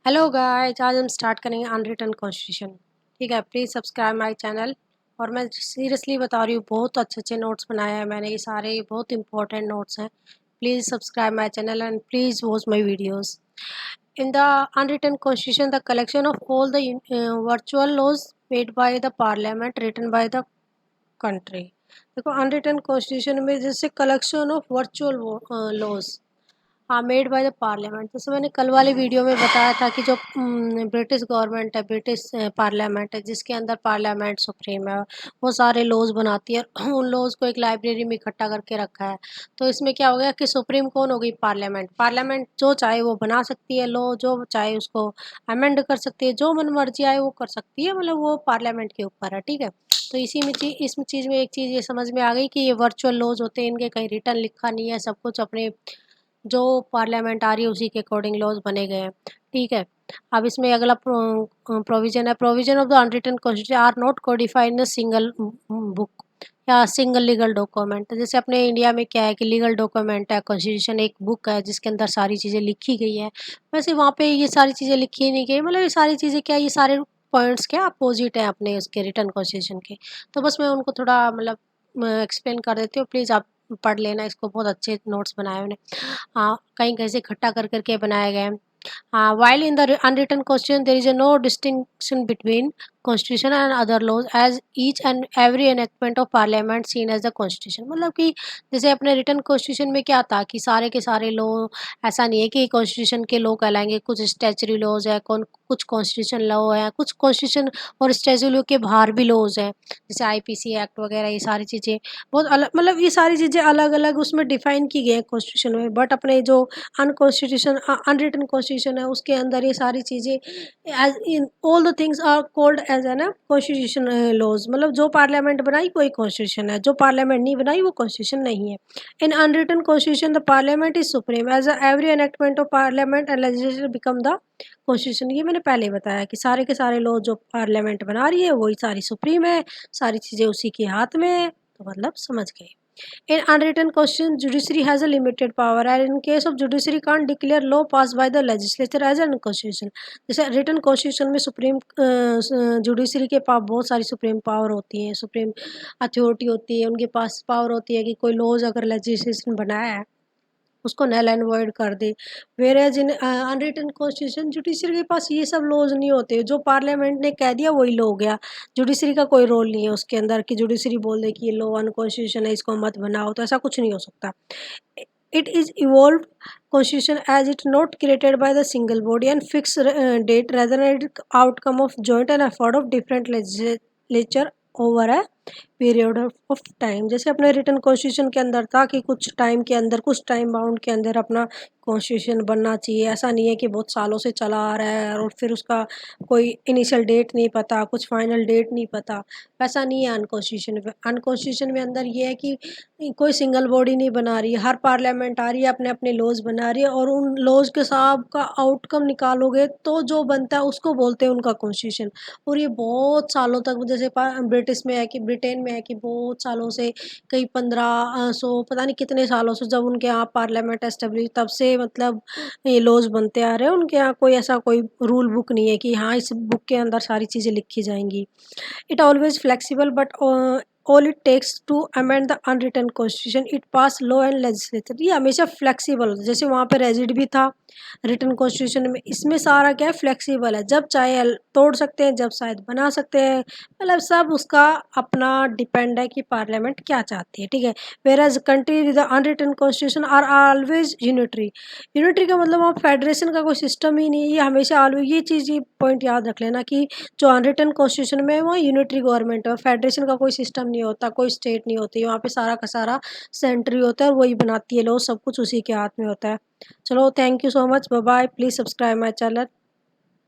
Hello guys, आज हम start करेंगे अनरिटन कॉन्स्टिट्यूशन। ठीक है, प्लीज़ सब्सक्राइब माय चैनल। और मैं सीरियसली बता रही हूँ, बहुत अच्छे अच्छे नोट्स बनाए हैं मैंने। ये सारे बहुत इंपॉर्टेंट नोट्स हैं। Please subscribe my channel and please watch my videos. In the unwritten constitution, the collection of all the virtual laws made by the parliament written by the country. देखो, unwritten constitution में जैसे collection of virtual laws made by the parliament. जैसे मैंने कल वाले video में बताया था कि जो ब्रिटिश गवर्नमेंट है, ब्रिटिश पार्लियामेंट है, जिसके अंदर पार्लियामेंट सुप्रीम है, वो सारे लॉज बनाती है और उन लॉज को एक लाइब्रेरी में इकट्ठा करके रखा है। तो इसमें क्या हो गया कि सुप्रीम कौन हो गई? पार्लियामेंट। पार्लियामेंट जो चाहे वो बना सकती है लॉ, जो चाहे उसको अमेंड कर सकती है, जो मन मर्जी आए वो कर सकती है, मतलब वो पार्लियामेंट के ऊपर है। ठीक है, तो इसी में इस चीज़ में एक चीज़ ये समझ में आ गई कि ये वर्चुअल लॉज होते हैं, इनके कहीं रिटर्न लिखा नहीं है, सब कुछ अपने जो पार्लियामेंट आ रही है उसी के अकॉर्डिंग लॉज बने गए हैं। ठीक है, अब इसमें अगला प्रोविजन है, provision of the unwritten constitution are not codified in a single book या सिंगल लीगल डॉक्यूमेंट। जैसे अपने इंडिया में क्या है कि लीगल डॉक्यूमेंट है, कॉन्स्टिट्यूशन एक बुक है जिसके अंदर सारी चीज़ें लिखी गई है। वैसे वहाँ पे ये सारी चीज़ें लिखी नहीं गई, मतलब ये सारी चीज़ें क्या, ये सारे पॉइंट्स क्या अपोजिट है अपने उसके रिटर्न कॉन्स्टिट्यूशन के। तो बस मैं उनको थोड़ा मतलब एक्सप्लेन कर देती हूँ, प्लीज़ आप पढ़ लेना इसको, बहुत अच्छे नोट्स बनाए मैंने। हाँ, कहीं कहीं से इकट्ठा कर करके बनाए गए हैं। While in the unwritten constitution there is a no distinction between constitution and other laws, as each and every enactment of parliament seen as the constitution। मतलब कि जैसे अपने रिटर्न कॉन्स्टिट्यूशन में क्या था कि सारे के सारे लॉ, ऐसा नहीं है कि कॉन्स्टिट्यूशन के लॉ कहलाएंगे, कुछ स्टैचुरी लॉज है, कुछ कॉन्स्टिट्यूशन लॉ है, कुछ कॉन्स्टिट्यूशन और स्टैचुरी लॉ के बाहर भी लॉज हैं, जैसे आईपीसी एक्ट वगैरह। ये सारी चीज़ें बहुत अलग, मतलब ये सारी चीज़ें अलग अलग उसमें डिफाइन की गई हैं कॉन्स्टिट्यूशन में। बट अपने जो अनकॉन्स्टिट्यूशन अनरिटन कॉन्स्टिट्यूशन है उसके अंदर ये सारी चीज़ें as in all the things are called as an constitution laws. मतलब जो पार्लियामेंट बनाई वही कॉन्स्टिट्यूशन है, जो पार्लियामेंट नहीं बनाई वो कॉन्स्टिट्यूशन नहीं है। In unwritten constitution the parliament is supreme as every enactment of parliament and legislature become the constitution. ये मैंने पहले बताया कि सारे के सारे लॉ जो पार्लियामेंट बना रही है वही सारी सुप्रीम है, सारी चीज़ें उसी के हाथ में है। तो मतलब समझ गए। In unwritten question, judiciary has a limited power, and in case of judiciary can't declare law passed by the legislature as unconstitutional। जैसे रिटन कॉन्स्टिट्यूशन में सुप्रीम जुडिशरी के पास बहुत सारी सुप्रीम पावर होती है, सुप्रीम अथॉरिटी होती है, उनके पास पावर होती है कि कोई लॉज अगर लेजिस्लेशन बनाया है उसको नल एंड वॉइड कर दे। Whereas in unwritten constitution judiciary के पास ये सब लॉज नहीं होते, जो पार्लियामेंट ने कह दिया वही लॉ हो गया। जुडिशरी का कोई रोल नहीं है उसके अंदर कि जुडिशरी बोल दे कि ये लॉ अनकॉन्स्टिट्यूशन है, इसको मत बनाओ, तो ऐसा कुछ नहीं हो सकता। It is evolved constitution as it not created by the single body and fixed date, rather than outcome of joint and effort of different legislature over a period of time. जैसे अपने रिटन कॉन्स्टिट्यूशन के अंदर था कि कुछ time के अंदर, कुछ टाइम बाउंड के अंदर अपना कॉन्स्टिट्यूशन बनना चाहिए। ऐसा नहीं है कि बहुत सालों से चला आ रहा है और फिर उसका कोई इनिशियल डेट नहीं पता, कुछ फाइनल डेट नहीं पता। वैसा नहीं है अनकॉन्स्टिट्यूशन में। अनकॉन्स्टिट्यूशन में अंदर ये है कि कोई सिंगल बॉडी नहीं बना रही है, हर पार्लियामेंट आ रही है अपने अपने लॉज बना रही है, और उन लॉज के साथ का आउटकम निकालोगे तो जो बनता है उसको बोलते हैं उनका कॉन्स्टिट्यूशन। और ये बहुत सालों तक, जैसे ब्रिटिश में है कि ब्रिटेन में है कि बहुत सालों से, कई 1500 पता नहीं कितने सालों से, जब उनके यहाँ पार्लियामेंट एस्टेब्लिश तब से मतलब ये लॉज बनते आ रहे हैं। उनके यहाँ कोई ऐसा कोई रूल बुक नहीं है कि हाँ इस बुक के अंदर सारी चीज़ें लिखी जाएंगी। It always flexible, but all it takes to amend the unwritten constitution, it pass law and legislature। ये हमेशा फ्लेक्सिबल, जैसे वहाँ पे रेजिड भी था रिटन कॉन्स्टिट्यूशन में, इसमें सारा क्या है, फ्लेक्सिबल है। जब चाहे तोड़ सकते हैं, जब शायद बना सकते हैं, मतलब सब उसका अपना डिपेंड है कि पार्लियामेंट क्या चाहती है। ठीक है, whereas country with unwritten constitution are always unitary. Unitary का मतलब वहाँ फेडरेशन का कोई सिस्टम ही नहीं है, ये हमेशा ऑलवेज, ये चीज़, ये पॉइंट याद रख लेना कि जो अनरिटन कॉन्स्टिट्यूशन में है वो यूनिटरी गवर्नमेंट है, फेडरेशन का कोई सिस्टम नहीं होता, कोई स्टेट नहीं होती वहाँ पे, सारा का सारा सेंट्री होता है और वही बनाती है, लोग सब कुछ उसी के हाथ में होता है। चलो, thank you so much, bye bye, please subscribe my channel.